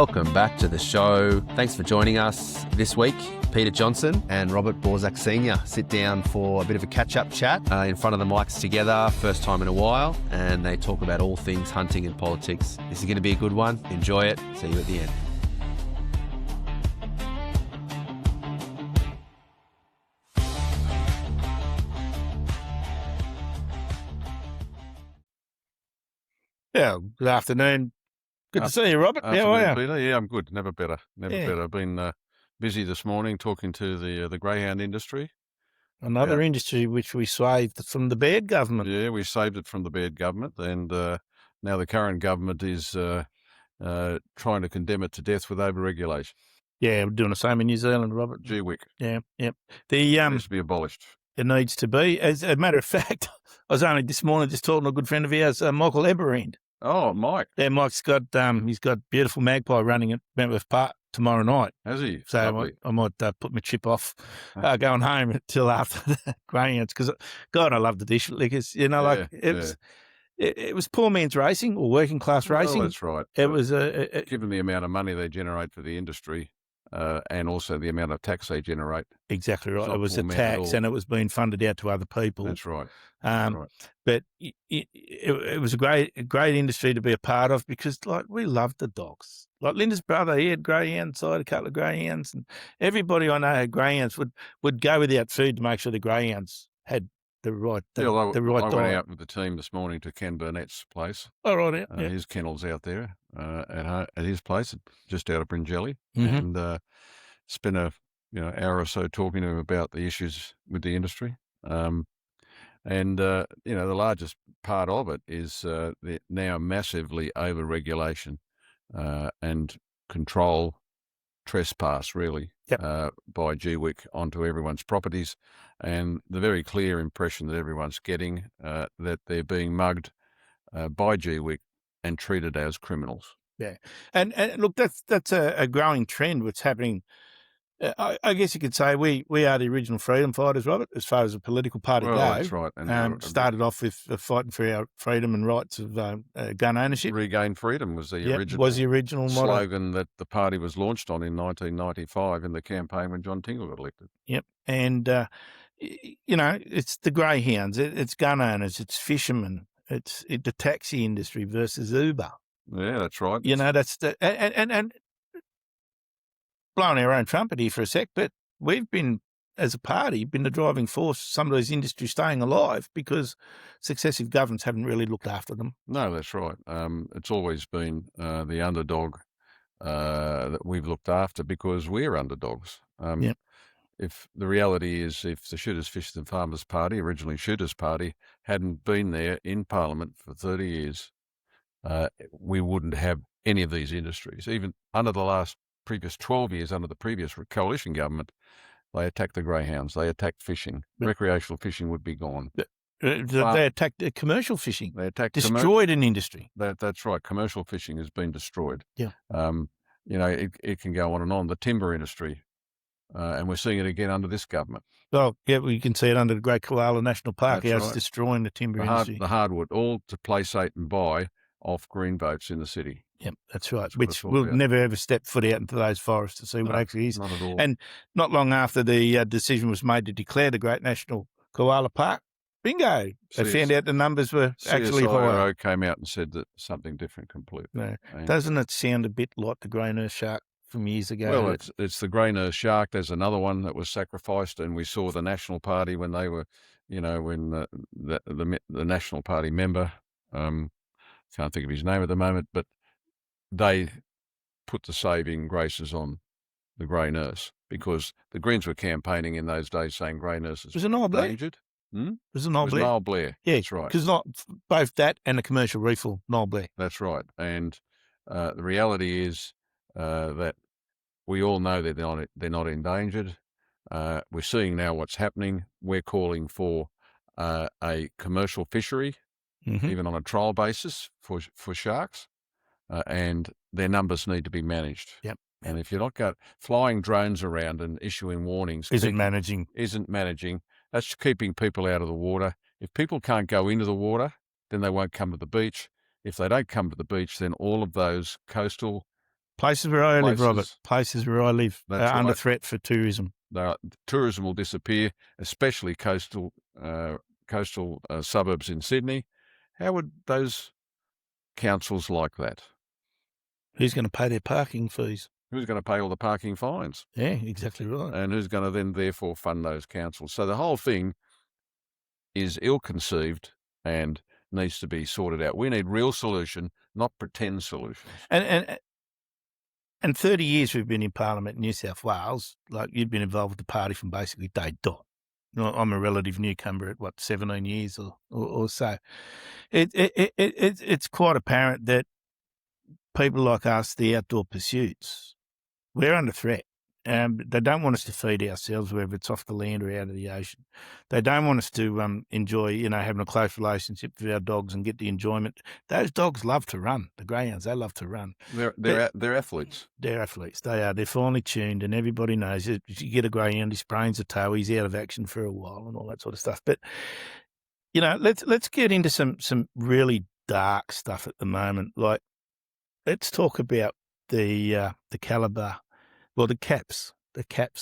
Welcome back to the show. Thanks for joining us this week. Peter Johnson and Robert Borsak Sr. sit down for a bit of a catch-up chat in front of the mics together, first time in a while, and they talk about all things hunting and politics. This is going to be a good one. Enjoy it. See you at the end. Yeah, good afternoon. Good to see you, Robert. How are you? Peter. Yeah, I'm good. Never better. Better. I've been busy this morning talking to the Greyhound industry. Another industry which we saved from the Baird government. Yeah, we saved it from the Baird government, and now the current government is trying to condemn it to death with overregulation. Yeah, we're doing the same in New Zealand, Robert. GWIC. Yeah. It needs to be abolished. It needs to be. As a matter of fact, I was only this morning just talking to a good friend of ours, Michael Eberend. Oh, Mike. Yeah, Mike's got he's got beautiful magpie running at Wentworth Park tomorrow night. Has he? So I might put my chip off going home until after the greyhounds, because God, I love the dish lickers. You know, it was poor man's racing or working class racing. Oh, that's right. It was given the amount of money they generate for the industry. And also the amount of tax they generate. Exactly right. It was a tax, and it was being funded out to other people. That's right. But it was a great industry to be a part of, because we loved the dogs. Like Linda's brother, he had greyhound side, a couple of greyhounds, and everybody I know had greyhounds would go without food to make sure the greyhounds had the right I diet. went out with the team this morning to Ken Burnett's place. Oh, right. His kennel's out there at his place, just out of Bringelly, Mm-hmm. and spent a hour or so talking to him about the issues with the industry. The largest part of it is the now massively overregulation and control trespass, really, by GWIC onto everyone's properties, and the very clear impression that everyone's getting that they're being mugged by GWIC and treated as criminals. Yeah, and look, that's a growing trend. What's happening? I guess you could say we are the original freedom fighters, Robert, as far as a political party goes. That's right. And started off with fighting for our freedom and rights of gun ownership. Regain freedom was the original slogan that the party was launched on in 1995 in the campaign when John Tingle got elected. Yep, and it's the greyhounds, it's gun owners, it's fishermen, it's the taxi industry versus Uber. Yeah, that's right. That's the and blowing our own trumpet here for a sec, but we've been, as a party, been the driving force some of those industries staying alive, because successive governments haven't really looked after them. No, that's right. It's always been the underdog that we've looked after, because we're underdogs. If the reality is, if the Shooters, Fishers and Farmers Party, originally Shooters Party, hadn't been there in Parliament for 30 years, we wouldn't have any of these industries. Even under the previous 12 years, under the previous coalition government, they attacked the greyhounds, they attacked fishing. Recreational fishing would be gone. They attacked commercial fishing. They attacked destroyed an industry. That's right. Commercial fishing has been destroyed. Yeah. It can go on and on. The timber industry, and we're seeing it again under this government. Well, yeah, we can see it under the Great Koala National Park. How it's destroying the timber industry. The hardwood, all to placate and buy off green votes in the city. Yep, that's right. Which we'll never ever step foot out into those forests to see what actually is. Not at all. And not long after the decision was made to declare the Great National Koala Park, bingo! They found out the numbers were actually higher. Came out and said that something different completely. No. Doesn't it sound a bit like the grey nurse shark from years ago? Well, it's the grey nurse shark. There's another one that was sacrificed, and we saw the National Party when they were, when the National Party member, can't think of his name at the moment, but they put the saving graces on the grey nurse, because the Greens were campaigning in those days saying grey nurses was endangered. Was it Noel Blair? Yeah, that's right. Because both that and the commercial refill, Noel Blair. That's right. And the reality is that we all know that they're not endangered. We're seeing now what's happening. We're calling for a commercial fishery, even on a trial basis for sharks. And their numbers need to be managed. Yep. And if you're not flying drones around and issuing warnings, isn't managing, that's keeping people out of the water. If people can't go into the water, then they won't come to the beach. If they don't come to the beach, then all of those coastal Places where I live, Robert. Places- Places where I live are That's under right. threat for tourism. Tourism will disappear, especially coastal suburbs in Sydney. How would those councils like that? Who's going to pay their parking fees? Who's going to pay all the parking fines? Yeah, exactly right. And who's going to then therefore fund those councils? So the whole thing is ill-conceived and needs to be sorted out. We need real solution, not pretend solutions. And 30 years we've been in Parliament in New South Wales. Like, you've been involved with the party from basically day dot. I'm a relative newcomer at 17 years or so. It's quite apparent that people like us, the outdoor pursuits, we're under threat. They don't want us to feed ourselves, whether it's off the land or out of the ocean. They don't want us to enjoy, having a close relationship with our dogs and get the enjoyment. Those dogs love to run. The greyhounds, they love to run. They're athletes. They're athletes. They are. They're finely tuned, and everybody knows it. If you get a greyhound, he sprains a toe, he's out of action for a while, and all that sort of stuff. But let's get into some really dark stuff at the moment. Like, let's talk about the caliber. Well, the caps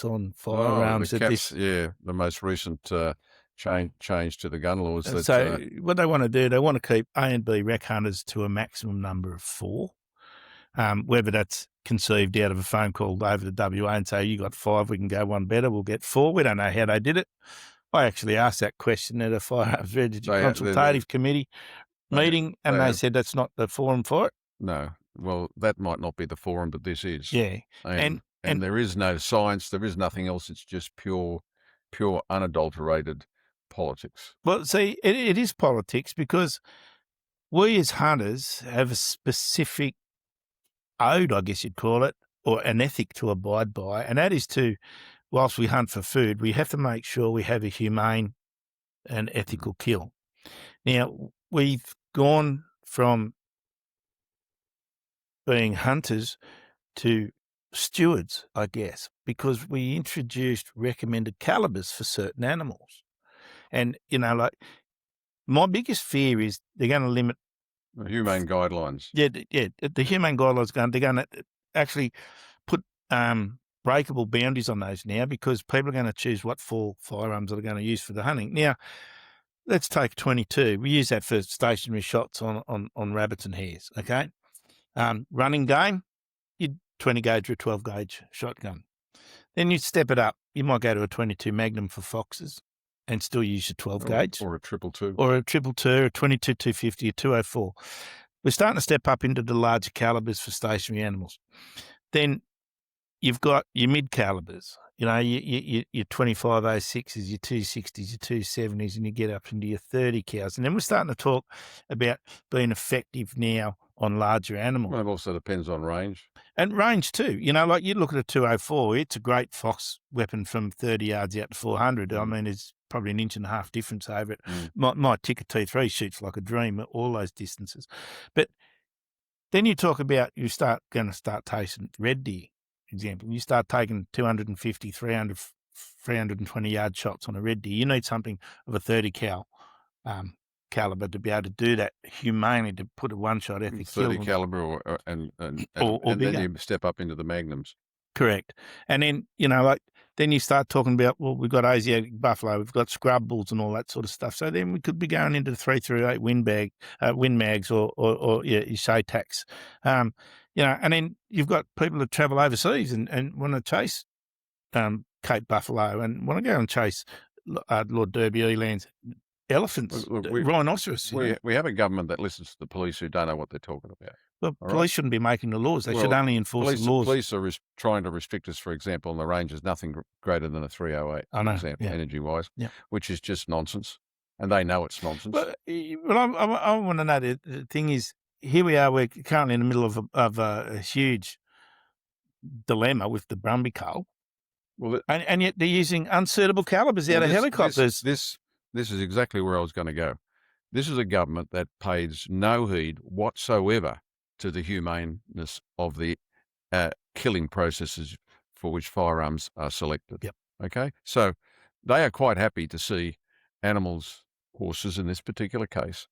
on firearms. The most recent change to the gun laws. So what they want to do, they want to keep A and B rec hunters to a maximum number of 4. Whether that's conceived out of a phone call over the WA and say, you got 5, we can go one better, we'll get 4. We don't know how they did it. I actually asked that question at a Firearms Registry consultative committee meeting, and they said that's not the forum for it. No. Well, that might not be the forum, but this is. Yeah. And there is no science, there is nothing else. It's just pure unadulterated politics. Well, see, it is politics, because we as hunters have a specific ode, I guess you'd call it, or an ethic to abide by, and that is to, whilst we hunt for food, we have to make sure we have a humane and ethical kill. Now, we've gone from being hunters to stewards, I guess, because we introduced recommended calibers for certain animals. And, like, my biggest fear is they're going to limit the humane guidelines. Yeah, the humane guidelines they're going to actually put breakable boundaries on those now, because people are going to choose what 4 firearms they're going to use for the hunting. Now, let's take 22. We use that for stationary shots on rabbits and hares, okay? Running game, you'd 20 gauge or a 12 gauge shotgun. Then you'd step it up. You might go to a 22 Magnum for foxes and still use your 12 gauge. Or a 222. Or a 222, a 22 250, a 204. We're starting to step up into the larger calibers for stationary animals. Then you've got your mid calibers, your 2506s, your 260s, your 270s, and you get up into your 30 cows. And then we're starting to talk about being effective now on larger animals. Well, it also depends on range. And range too. Like, you look at a 204, it's a great fox weapon from 30 yards out to 400. I mean, it's probably an 1.5 inch difference over it. My ticker T3 shoots like a dream at all those distances. But then you talk about, going to start tasting red deer, example. You start taking 250, 300, 320 yard shots on a red deer. You need something of a 30 cal caliber to be able to do that humanely, to put a one-shot ethic 30 caliber and then you step up into the magnums. Correct. And then, then you start talking about, well, we've got Asiatic buffalo, we've got scrub bulls and all that sort of stuff. So then we could be going into the 338 Win Mags or your Shaytacs. And then you've got people that travel overseas and want to chase Cape buffalo and want to go and chase Lord Derby elands, elephants, rhinoceros. We have a government that listens to the police who don't know what they're talking about. Well, police shouldn't be making the laws. They should only enforce the laws. Police are trying to restrict us, for example, on the ranges, nothing greater than a 308, for example, energy-wise, which is just nonsense. And they know it's nonsense. But I want to know, the thing is, here we are, we're currently in the middle of a huge dilemma with the Brumbie cull. Well, and yet they're using unsuitable calibers out of helicopters. This is exactly where I was going to go. This is a government that pays no heed whatsoever to the humaneness of the killing processes for which firearms are selected. Yep. Okay? So they are quite happy to see animals, horses in this particular case,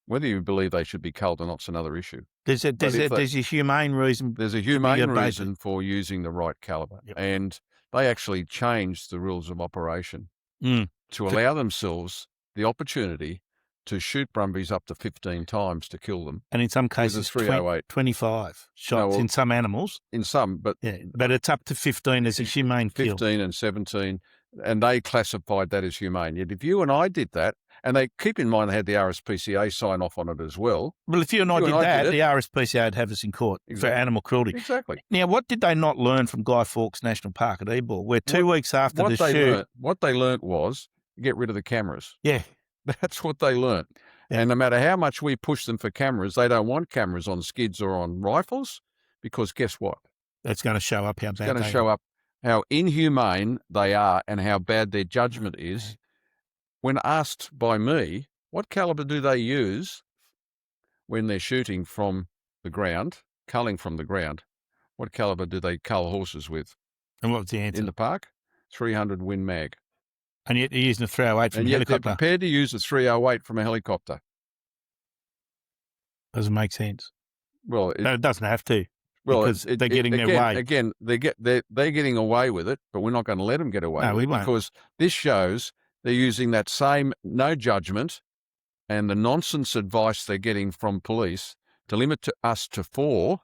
Whether you believe they should be culled or not is another issue. There's a humane reason. There's a humane obeyed. reason for using the right caliber. Yep. And they actually changed the rules of operation to allow themselves the opportunity to shoot brumbies up to 15 times to kill them. And in some cases, 25 shots in some animals. In some, but it's up to 15 as a humane kill. 15 and 17, and they classified that as humane. Yet if you and I did that, and they keep in mind they had the RSPCA sign off on it as well. Well, if you and I did that, the RSPCA would have us in court for animal cruelty. Exactly. Now, what did they not learn from Guy Fawkes National Park at Ebor, where 2 weeks after the shoot... What they learnt was get rid of the cameras. Yeah. That's what they learnt. Yeah. And no matter how much we push them for cameras, they don't want cameras on skids or on rifles because guess what? That's going to show up how bad they are. It's going to show up how inhumane they are and how bad their judgment is. When asked by me, what caliber do they use when they're shooting from the ground, culling from the ground? What caliber do they cull horses with? And what was the answer? In the park, 300 Win Mag. And yet they're using a 308 from a helicopter. They're prepared to use a 308 from a helicopter. Doesn't make sense. Well, it doesn't have to. Well, because they're getting their way. Again, they're getting away with it, but we're not going to let them get away with it. No, we won't. Because this shows they're using that same no judgment and the nonsense advice they're getting from police to limit us to 4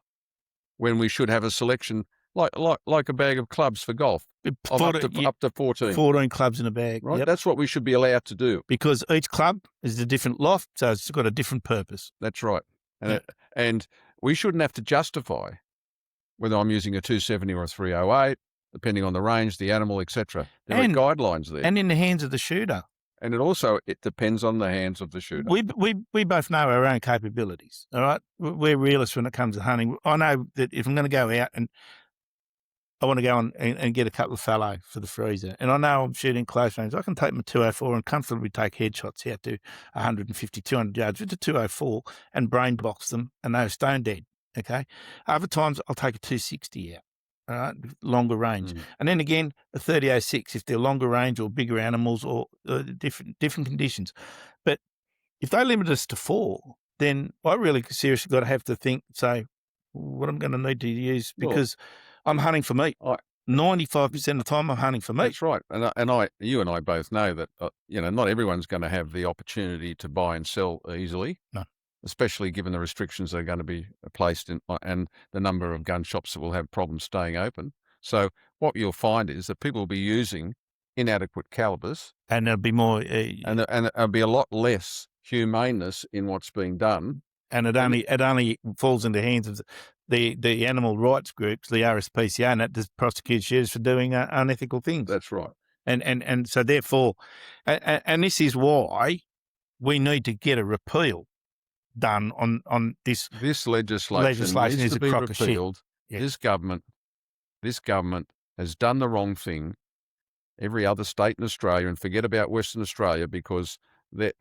when we should have a selection like a bag of clubs for golf of up to 14. 14 clubs in a bag. Right? Yep. That's what we should be allowed to do. Because each club is a different loft, so it's got a different purpose. That's right. And we shouldn't have to justify whether I'm using a 270 or a 308, depending on the range, the animal, etc. There are guidelines there. And in the hands of the shooter. And it depends on the hands of the shooter. We both know our own capabilities, all right? We're realists when it comes to hunting. I know that if I'm going to go out and I want to go on and get a couple of fallow for the freezer, and I know I'm shooting close range, I can take my 204 and comfortably take headshots out to 150, 200 yards with the 204 and brain box them, and they're stone dead, okay? Other times I'll take a 260 out. All right, longer range. And then again, a 30-06 if they're longer range or bigger animals or different conditions. But if they limit us to 4, then I really seriously got to have to say what I'm going to need to use because I'm hunting for meat. 95% of the time I'm hunting for meat. That's right. And you and I both know that not everyone's going to have the opportunity to buy and sell easily. No. Especially given the restrictions that are going to be placed in and the number of gun shops that will have problems staying open. So what you'll find is that people will be using inadequate calibers. And there'll be more... and there'll be a lot less humaneness in what's being done. And it only falls into the hands of the animal rights groups, the RSPCA, and that just prosecutes shooters for doing unethical things. That's right. And so therefore... And this is why we need to get a repeal done on this legislation needs is to a be crock of shit. repealed. Yeah. This government has done the wrong thing. Every other state in Australia, and forget about Western Australia because the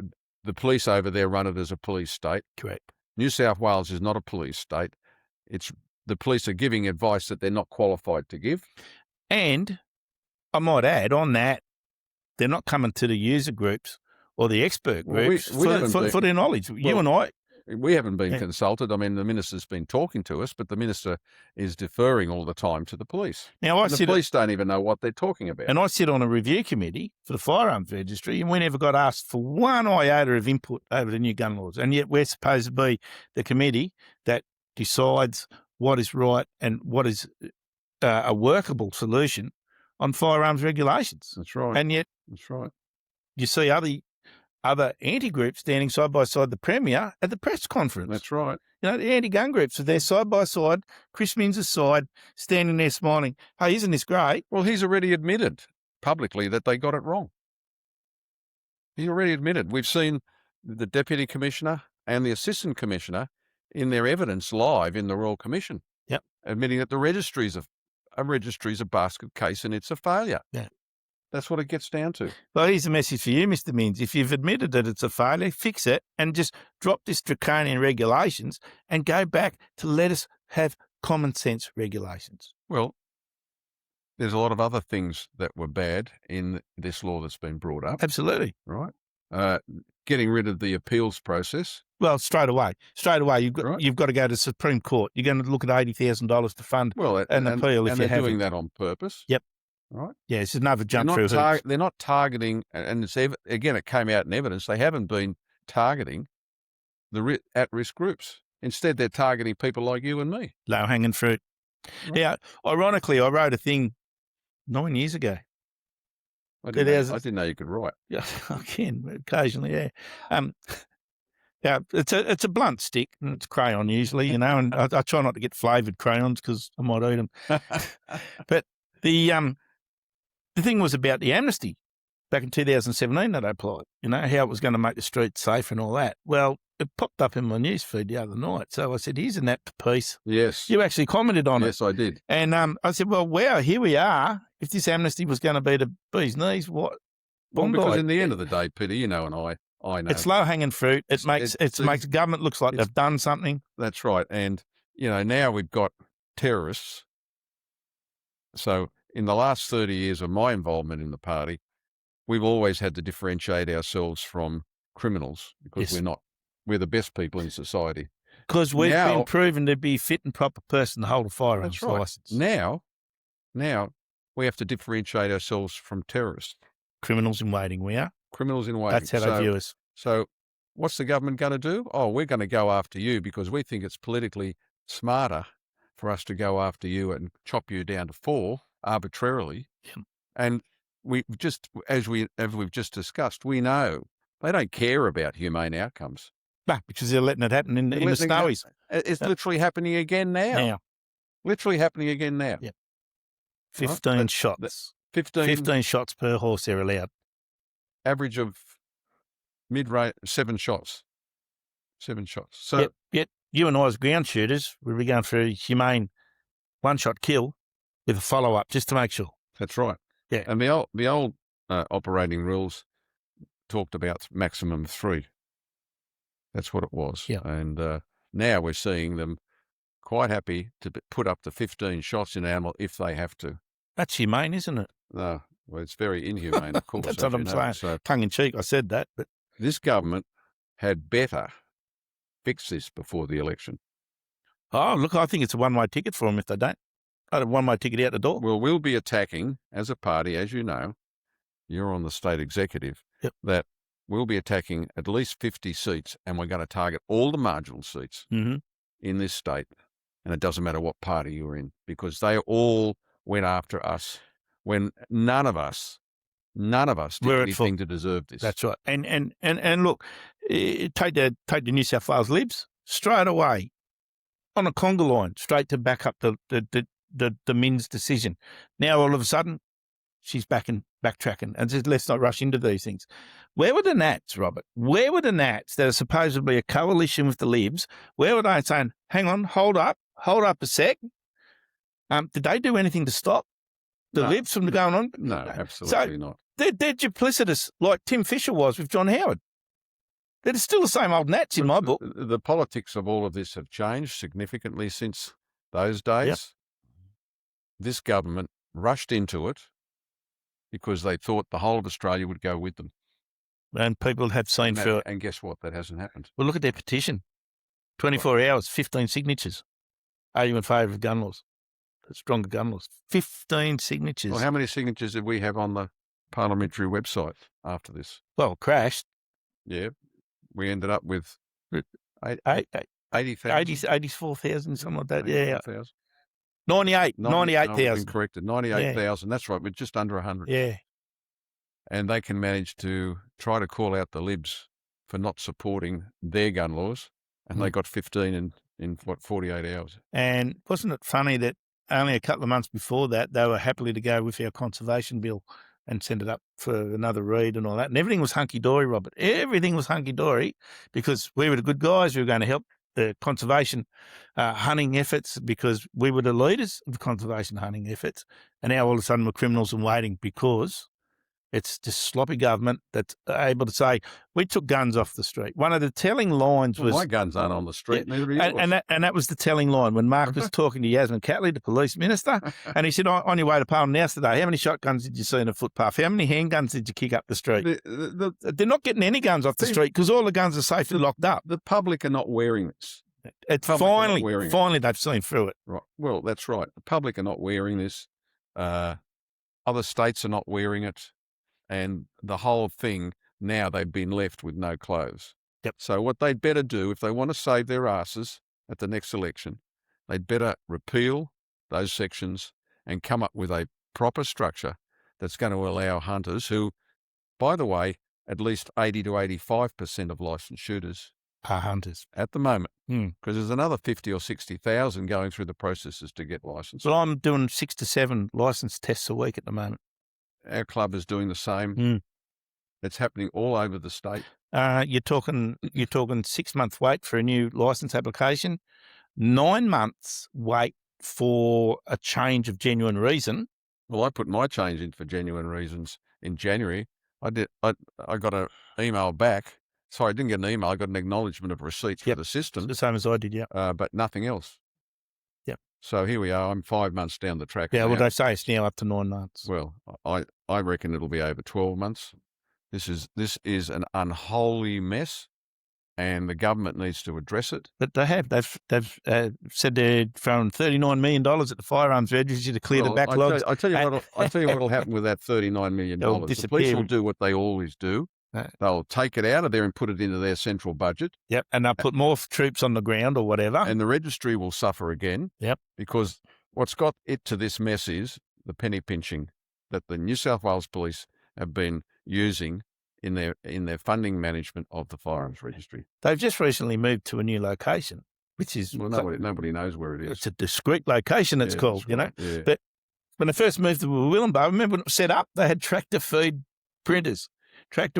police over there run it as a police state. Correct. New South Wales is not a police state. It's the police are giving advice that they're not qualified to give. And I might add on that, they're not coming to the user groups or the expert groups for their knowledge. You and I. We haven't been consulted. I mean, the minister's been talking to us, but the minister is deferring all the time to the police. Now, the police don't even know what they're talking about. And I sit on a review committee for the Firearms Registry, and we never got asked for one iota of input over the new gun laws. And yet we're supposed to be the committee that decides what is right and what is a workable solution on firearms regulations. That's right. And yet, that's right. You see other anti-groups standing side by side the Premier at the press conference. That's right. You know, the anti-gun groups are there side by side, Chris Minns' side, standing there smiling. Hey, isn't this great? Well, he's already admitted publicly that they got it wrong. He already admitted. We've seen the Deputy Commissioner and the Assistant Commissioner in their evidence live in the Royal Commission. Yep. Admitting that the registry's a basket case and it's a failure. Yeah. That's what it gets down to. Well, here's a message for you, Mr. Minns. If you've admitted that it's a failure, fix it and just drop this draconian regulations and go back to let us have common sense regulations. Well, there's a lot of other things that were bad in this law that's been brought up. Absolutely. Right? getting rid of the appeals process. Well, straight away, Right. you've got to go to Supreme Court. You're going to look at $80,000 to fund Well, an appeal if and you they're have doing it. that on purpose. Yep. Right. Yeah, it's another They're jump through hoops. They're not targeting, and it's again, it came out in evidence. They haven't been targeting the at-risk groups. Instead, they're targeting people like you and me. Low-hanging fruit. Right. Yeah, ironically, I wrote a thing 9 years ago. I didn't know you could write. Yeah, I can occasionally, yeah. Yeah, it's a blunt stick, and it's crayon usually, you know, and I try not to get flavoured crayons because I might eat them. But the thing was about the amnesty back in 2017 that I applied, you know, how it was going to make the streets safe and all that. Well, it popped up in my newsfeed the other night. So I said, here's an apt piece. Yes. You actually commented on it. Yes, I did. And I said, well, wow, here we are. If this amnesty was going to be the bee's knees, what? Well, because in the end of the day, Peter, you know, and I know. It's low-hanging fruit. It makes government looks like they've done something. That's right. And, you know, now we've got terrorists. So in the last 30 years of my involvement in the party, we've always had to differentiate ourselves from criminals because Yes. we're the best people in society. Because we've been proven to be fit and proper person to hold a firearms license. Now we have to differentiate ourselves from terrorists. Criminals in waiting, we are. Criminals in waiting. That's how they view us. So what's the government going to do? Oh, we're going to go after you because we think it's politically smarter for us to go after you and chop you down to 4 arbitrarily. Yeah. And we just, as we've just discussed, we know they don't care about humane outcomes. No, because they're letting it happen in the snowies. It's literally happening again now. Literally happening again now. Yep. 15 shots. 15 shots per horse they're allowed. Average of mid-range, 7 shots. 7 shots. So yep. You and I as ground shooters, we'll be going through humane one-shot kill with a follow-up just to make sure. That's right. Yeah. And the old operating rules talked about maximum 3. That's what it was. Yeah. And now we're seeing them quite happy to put up to 15 shots in an animal if they have to. That's humane, isn't it? No, well, it's very inhumane, of course. That's what I'm saying. So, tongue-in-cheek, I said that. But this government had better fix this before the election. Oh, look, I think it's a one-way ticket for them if they don't. I had a one-way ticket out the door. Well, we'll be attacking, as a party, as you know, you're on the state executive, that we'll be attacking at least 50 seats, and we're going to target all the marginal seats in this state. And it doesn't matter what party you're in, because they all went after us when none of us did anything to deserve this. That's right. And look, take the New South Wales Libs straight away on a conga line, straight to back up the Min's decision. Now all of a sudden, she's backtracking and says, let's not rush into these things. Where were the Nats, Robert? Where were the Nats that are supposedly a coalition with the Libs? Where were they saying, hang on, hold up a sec? Did they do anything to stop the Libs from going on? No, absolutely not. They're duplicitous like Tim Fisher was with John Howard. They're still the same old Nats in my book. The politics of all of this have changed significantly since those days. Yep. This government rushed into it because they thought the whole of Australia would go with them. And people have seen through it. And guess what? That hasn't happened. Well, look at their petition. 24 hours, 15 signatures. Are you in favour of gun laws? Stronger gun laws. 15 signatures. Well, how many signatures did we have on the parliamentary website after this? Well, crashed. Yeah. We ended up with 80,000. 84,000, something like that. 84, 98,000. Been corrected. 98,000. That's right. We're just under 100. Yeah. And they can manage to try to call out the Libs for not supporting their gun laws. And they got 15 in 48 hours. And wasn't it funny that only a couple of months before that, they were happily to go with our conservation bill and send it up for another read and all that. And everything was hunky-dory, Robert. Everything was hunky-dory because we were the good guys. We were going to help the conservation hunting efforts because we were the leaders of the conservation hunting efforts. And now all of a sudden we're criminals in waiting because It's just sloppy government that's able to say, we took guns off the street. One of the telling lines was... my guns aren't on the street, neither are yours. And that was the telling line when Mark was talking to Yasmin Catley, the police minister, and he said, on your way to Parliament House today, how many shotguns did you see in a footpath? How many handguns did you kick up the street? They're not getting any guns off the street because all the guns are safely locked up. The public are not wearing this. It's finally they've seen through it. Right. Well, that's right. The public are not wearing this. Other states are not wearing it. And the whole thing, now they've been left with no clothes. Yep. So what they'd better do, if they want to save their asses at the next election, they'd better repeal those sections and come up with a proper structure that's going to allow hunters who, by the way, at least 80 to 85% of licensed shooters are hunters at the moment, because there's another 50 or 60,000 going through the processes to get licensed. Well, I'm doing 6 to 7 license tests a week at the moment. Our club is doing the same. It's happening all over the state. You're talking 6-month wait for a new license application, 9 months wait for a change of genuine reason. Well, I put my change in for genuine reasons in January. I got an email back. Sorry, I didn't get an email. I got an acknowledgement of receipts for the system. The same as I did, but nothing else. Yep. So here we are. I'm 5 months down the track. Yeah, now. well, they say it's now up to 9 months. Well, I reckon it'll be over 12 months. This is an unholy mess, and the government needs to address it. But they have. They've said they're throwing $39 million at the Firearms Registry to clear the backlogs. I tell you what'll happen with that $39 million. The police will do what they always do. They'll take it out of there and put it into their central budget. Yep, and they'll put more troops on the ground or whatever. And the registry will suffer again. Yep. Because what's got it to this mess is the penny pinching that the New South Wales Police have been using in their funding management of the Firearms Registry. They've just recently moved to a new location, which is... Well, nobody knows where it is. It's a discreet location, it's called, you know. Yeah. But when they first moved to Willenbar, I remember when it was set up, they had tractor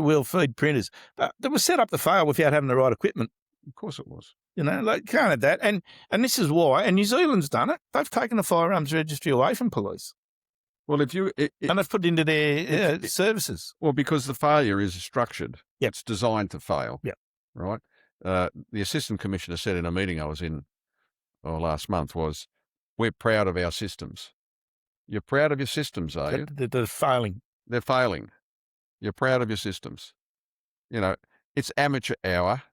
wheel feed printers. But they were set up to fail without having the right equipment. Of course it was. You know, like, can't have that. And this is why, and New Zealand's done it, they've taken the Firearms Registry away from police. Well, and they've put it into their services. Well, because the failure is structured. Yep. It's designed to fail. Yep. Right? The Assistant Commissioner said in a meeting I was in last month was, we're proud of our systems. You're proud of your systems, are you? They're failing. They're failing. You're proud of your systems. You know, it's amateur hour.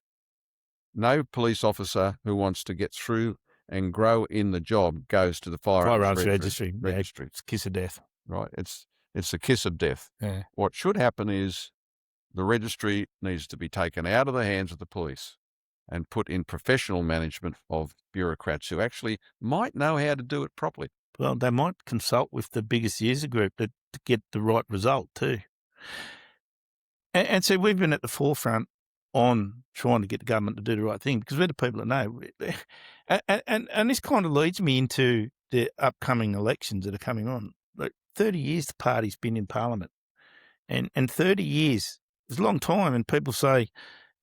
No police officer who wants to get through and grow in the job goes to the Firearms Registry. Yeah, it's a kiss of death. Right. It's the kiss of death. Yeah. What should happen is the registry needs to be taken out of the hands of the police and put in professional management of bureaucrats who actually might know how to do it properly. Well, they might consult with the biggest user group to get the right result too. And so we've been at the forefront on trying to get the government to do the right thing because we're the people that know. And this kind of leads me into the upcoming elections that are coming on. Like 30 years the party's been in Parliament. And 30 years is a long time. And people say,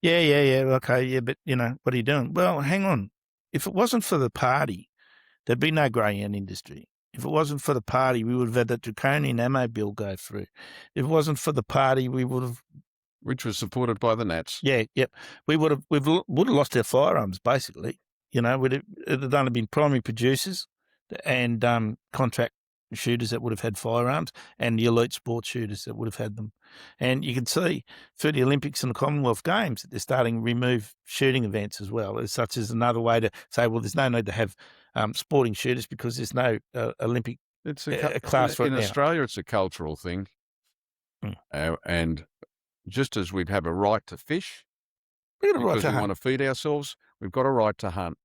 yeah, okay, yeah, but, you know, what are you doing? Well, hang on. If it wasn't for the party, there'd be no greyhound industry. If it wasn't for the party, we would have had that draconian ammo bill go through. If it wasn't for the party, we would have... Which was supported by the Nats. Yeah, yep. We would have lost our firearms, basically. You know, it would only been primary producers and contract shooters that would have had firearms and the elite sports shooters that would have had them. And you can see through the Olympics and the Commonwealth Games that they're starting to remove shooting events as well, such as another way to say, well, there's no need to have sporting shooters because there's no Olympic class right now. In Australia, it's a cultural thing. And just as we have a right to fish, we've got a right because to we hunt. want to feed ourselves, we've got a right to hunt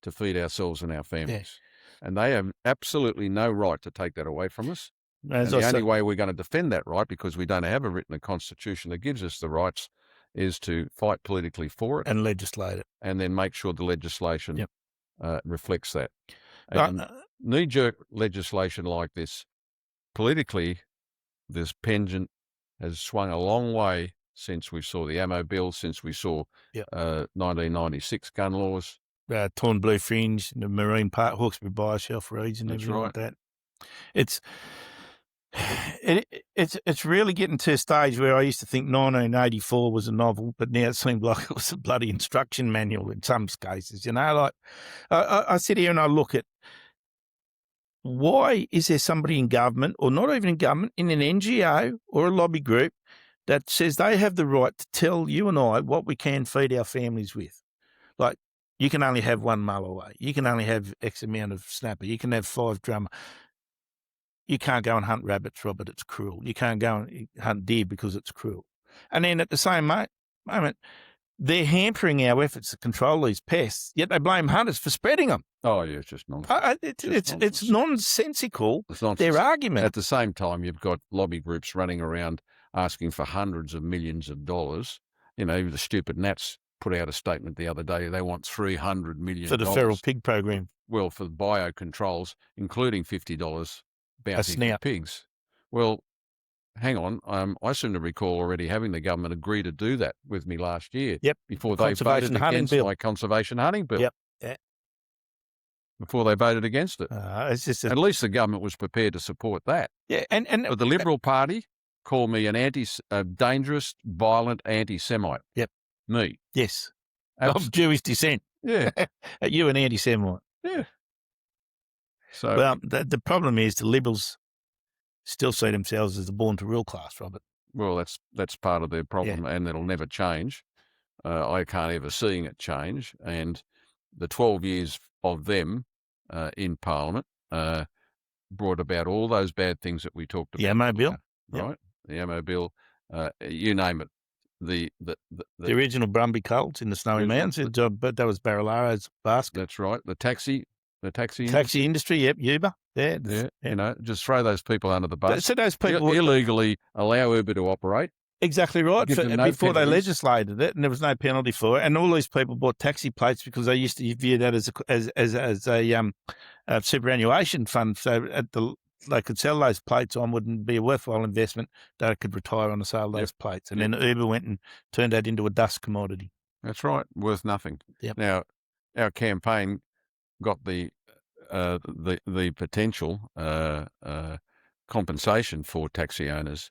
to feed ourselves and our families. Yes. And they have absolutely no right to take that away from us. And the only way we're going to defend that right, because we don't have a written constitution that gives us the rights, is to fight politically for it. And legislate it. And then make sure the legislation reflects that. And knee-jerk legislation like this, politically, this pendulum has swung a long way since we saw the ammo bill, since we saw 1996 gun laws. Torn blue fringe, the marine part, Hawkesbury bioshelf reeds and everything like that. it's really getting to a stage where I used to think 1984 was a novel, but now it seems like it was a bloody instruction manual in some cases. Like I sit here and I look at, why is there somebody in government, or not even in government, in an NGO or a lobby group that says they have the right to tell you and I what we can feed our families with? Like, you can only have one mulloway. You can only have X amount of snapper. You can have 5 drummer. You can't go and hunt rabbits, Robert. It's cruel. You can't go and hunt deer because it's cruel. And then at the same moment, they're hampering our efforts to control these pests, yet they blame hunters for spreading them. Oh, yeah, it's just nonsense. It's nonsensical, It's nonsense. their argument. At the same time, you've got lobby groups running around asking for hundreds of millions of dollars. The stupid Nats put out a statement the other day. They want $300 million. For the feral pig program. Well, for biocontrols, including $50 bounty for pigs. Well, hang on. I seem to recall already having the government agree to do that with me last year. Yep. Before they voted against my conservation hunting bill. Yep. Yeah. Before they voted against it. It's just at least the government was prepared to support that. Yeah, but the Liberal Party called me a dangerous, violent anti-Semite. Yep. Me. Yes. Of Jewish descent. Yeah. You an anti-Semite. Yeah. So, well, the problem is the Liberals still see themselves as the born-to-rule class, Robert. Well, that's part of their problem, and it'll never change. I can't ever see it change. And the 12 years of them in Parliament brought about all those bad things that we talked about. The ammo bill. Right? The ammo bill, you name it. The original Brumbie cults in the Snowy Mountains, but that was Barilaro's basket. That's right. The taxi industry, yep, Uber. Yeah. Just throw those people under the bus. So those people illegally allow Uber to operate. Exactly right. Before they legislated it, and there was no penalty for it, and all these people bought taxi plates because they used to view that as a superannuation fund. So they could sell those plates on, wouldn't be a worthwhile investment. They could retire on the sale of those plates, and then Uber went and turned that into a dust commodity. That's right, worth nothing. Yep. Now, our campaign got the potential compensation for taxi owners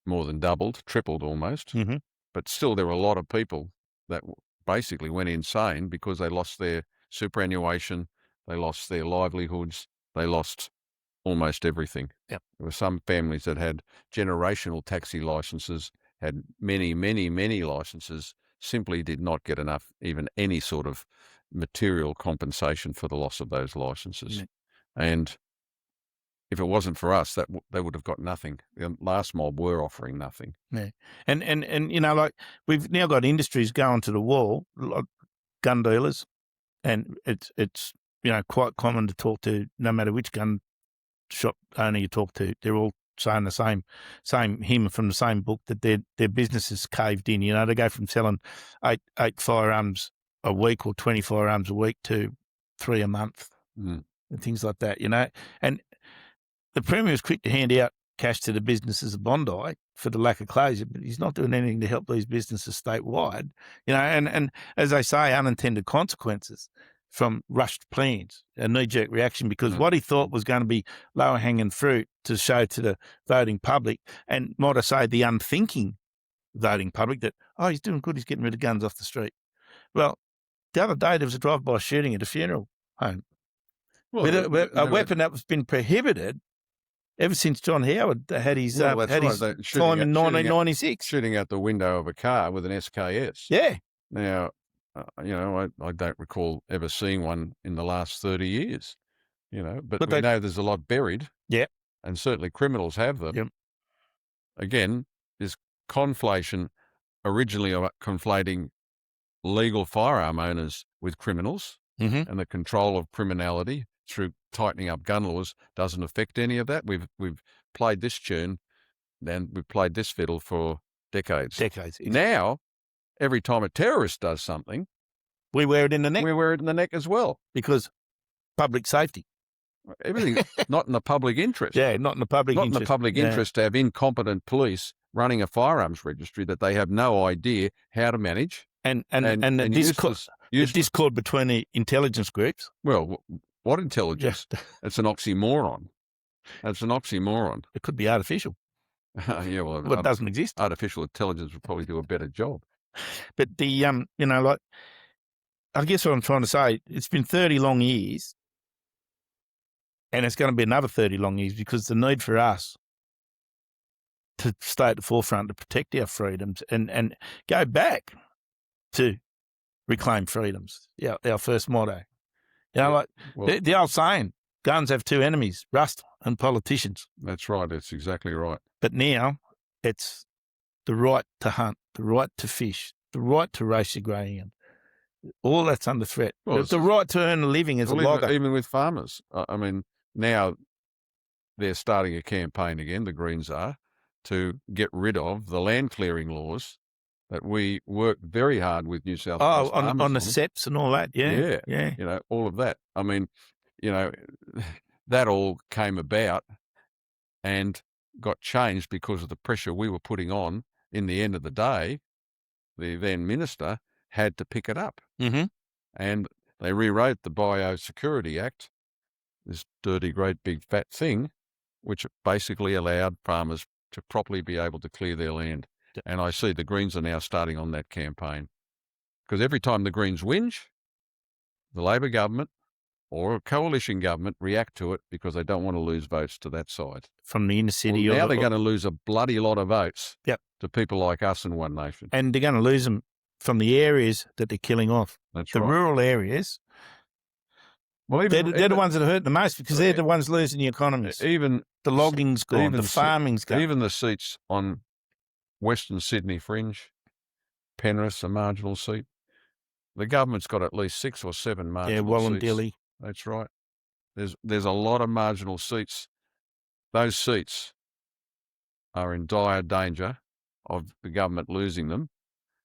more than doubled, tripled almost. Mm-hmm. But still, there were a lot of people that basically went insane because they lost their superannuation, they lost their livelihoods, they lost almost everything. Yep. There were some families that had generational taxi licenses, had many, many, many licenses, simply did not get enough, even any sort of material compensation for the loss of those licenses. Yeah. And if it wasn't for us, they would have got nothing. The last mob were offering nothing. Yeah, and like we've now got industries going to the wall, like gun dealers, and it's quite common to talk to, no matter which gun shop owner you talk to, they're all saying the same hymn from the same book, that their business is caved in. They go from selling eight firearms a week or 20 firearms a week to 3 a month and things like that. And the Premier was quick to hand out cash to the businesses of Bondi for the lack of closure, but he's not doing anything to help these businesses statewide. And as they say, unintended consequences from rushed plans, a knee-jerk reaction, because what he thought was going to be lower-hanging fruit to show to the voting public, and might I say the unthinking voting public, that, he's doing good, he's getting rid of guns off the street. Well, the other day there was a drive-by shooting at a funeral home. Well, a weapon that was been prohibited ever since John Howard had his time in 1996. Shooting out the window of a car with an SKS. Yeah. Now, I don't recall ever seeing one in the last 30 years, but we know there's a lot buried. Yeah. And certainly criminals have them. Yep. Again, this conflation, originally conflating legal firearm owners with criminals, and the control of criminality through tightening up gun laws doesn't affect any of that. We've played this tune, and we've played this fiddle for decades. Now, every time a terrorist does something, we wear it in the neck. We wear it in the neck as well. Because public safety. Everything not in the public interest. Yeah, not in the public interest. Not in the public interest to have incompetent police running a firearms registry that they have no idea how to manage. And the discord between the intelligence groups. Well, what intelligence? It's an oxymoron. That's an oxymoron. It could be artificial. Yeah, well, It doesn't exist. Artificial intelligence would probably do a better job. But the, you know, like, I guess what I'm trying to say, it's been 30 long years, and it's going to be another 30 long years, because the need for us to stay at the forefront to protect our freedoms and go back to reclaim freedoms, our first motto. You know, like the old saying, guns have two enemies, rust and politicians. That's right. That's exactly right. But now it's the right to hunt, the right to fish, the right to race your greyhound. All that's under threat. Well, the right to earn a living as a logger. Even with farmers. I mean, now they're starting a campaign again, the Greens are, to get rid of the land clearing laws that we worked very hard with New South Wales farmers on the SEPs and all that. Yeah. You know, all of that. I mean, you know, that all came about and got changed because of the pressure we were putting on. In the end of the day, the then minister had to pick it up. Mm-hmm. And they rewrote the Biosecurity Act, this dirty, great, big, fat thing, which basically allowed farmers to properly be able to clear their land. And I see the Greens are now starting on that campaign. Because every time the Greens whinge, the Labor government or a coalition government react to it because they don't want to lose votes to that side. From the inner city. Well, now they're going to lose a bloody lot of votes to people like us in One Nation. And they're going to lose them from the areas that they're killing off. That's the right. rural areas. Well, they're the ones that are hurting the most, because they're the ones losing the economies. Even the logging's gone, the farming's gone. Even the seats on Western Sydney Fringe, Penrith's a marginal seat. The government's got at least 6 or 7 marginal seats. Wollondilly. That's right. There's a lot of marginal seats. Those seats are in dire danger of the government losing them,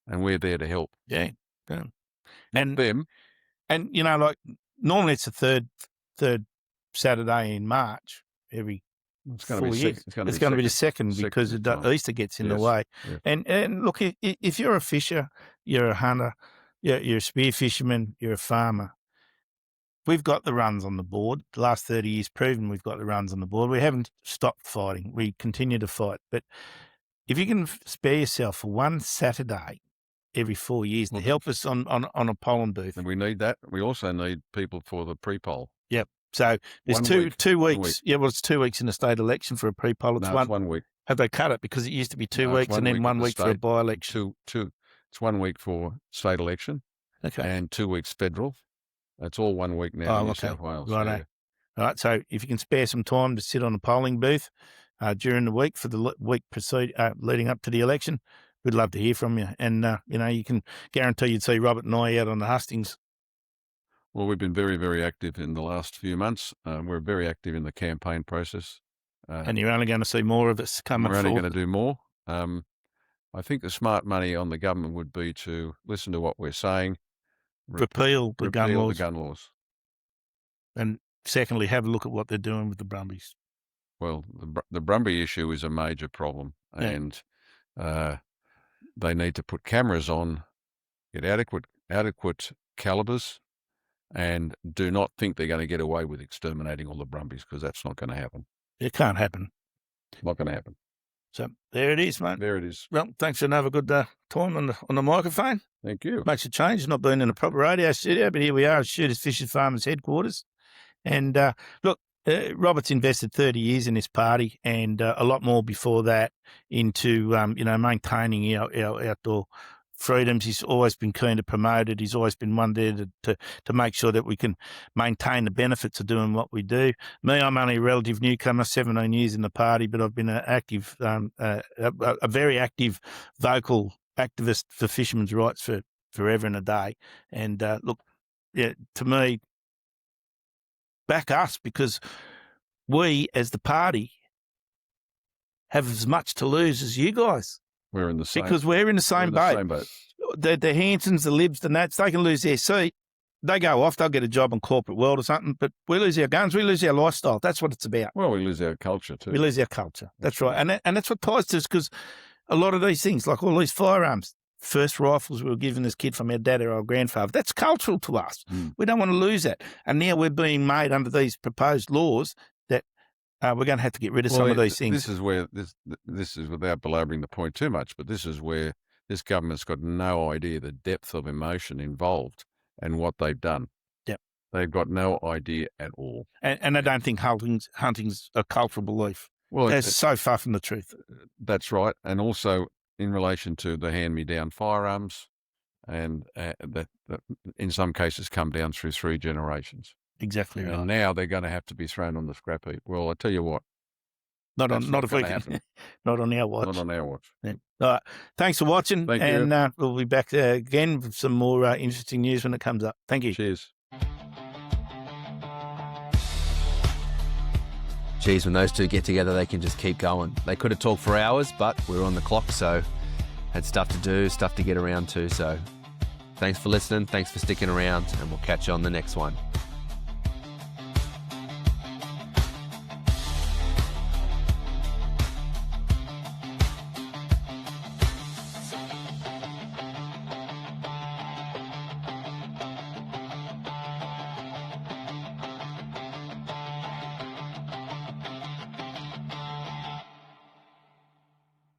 and we're there to help. Yeah. And them. And, you know, like, normally it's the third Saturday in March every 4 years. It's going to be the second because Easter gets in the way. Yeah. And look, if you're a fisher, you're a hunter, you're a spear fisherman, you're a farmer, we've got the runs on the board. The last 30 years proven we've got the runs on the board. We haven't stopped fighting. We continue to fight. But if you can spare yourself for one Saturday every 4 years to help us on a polling booth. And we need that. We also need people for the pre-poll. Yep. So there's two weeks. Yeah, well, it's 2 weeks in a state election for a pre-poll. It's 1 week. Have they cut it? Because it used to be 2 weeks and then 1 week for a by-election. It's 1 week for state election. Okay. And 2 weeks federal. That's all 1 week now in New South Wales. Right. Yeah. All right. So if you can spare some time to sit on a polling booth during the week for the week leading up to the election, we'd love to hear from you. And, you know, you can guarantee you'd see Robert and I out on the hustings. Well, we've been very, very active in the last few months. We're very active in the campaign process. And you're only going to see more of us coming forward. We're only going to do more. I think the smart money on the government would be to listen to what we're saying. Repeal the gun laws. And secondly, have a look at what they're doing with the brumbies. Well, the brumbie issue is a major problem. Yeah. And they need to put cameras on, get adequate calibers, and do not think they're going to get away with exterminating all the brumbies, because that's not going to happen. It can't happen. Not going to happen. So there it is, mate. There it is. Well, thanks for another good time on the microphone. Thank you. Makes a change, not being in a proper radio studio, but here we are at Shooters, Fishers, Farmers headquarters. And look, Robert's invested 30 years in this party, and a lot more before that into maintaining our outdoor freedoms. He's always been keen to promote it. He's always been one there to make sure that we can maintain the benefits of doing what we do. Me, I'm only a relative newcomer, 17 years in the party, but I've been an active, a very active, vocal activist for fishermen's rights for forever and a day. And look, yeah, to me, back us, because we, as the party, have as much to lose as you guys. We're in the same. Because we're in the same boat. The Hansons, the Libs, the Nats, they can lose their seat. They go off, they'll get a job in corporate world or something, but we lose our guns, we lose our lifestyle. That's what it's about. Well, we lose our culture too. We lose our culture. That's right. And that's what ties to us, because a lot of these things, like all these firearms, first rifles we were given as kid from our dad or our grandfather, that's cultural to us. We don't want to lose that. And now we're being made under these proposed laws that we're going to have to get rid of some of these things. This is where this is without belaboring the point too much, but this is where this government's got no idea the depth of emotion involved and what they've done. Yep. They've got no idea at all. And I don't think hunting's a cultural belief. Well, they're so far from the truth. That's right. And also in relation to the hand-me-down firearms, and that in some cases come down through 3 generations. Exactly right. And now they're going to have to be thrown on the scrap heap. Well, I tell you what. Not on our watch. Not on our watch. Yeah. All right. Thanks for watching. Thank you. And we'll be back again with some more interesting news when it comes up. Thank you. Cheers. Geez, when those two get together, they can just keep going. They could have talked for hours, but we were on the clock, so had stuff to do, stuff to get around to. So thanks for listening. Thanks for sticking around, and we'll catch you on the next one.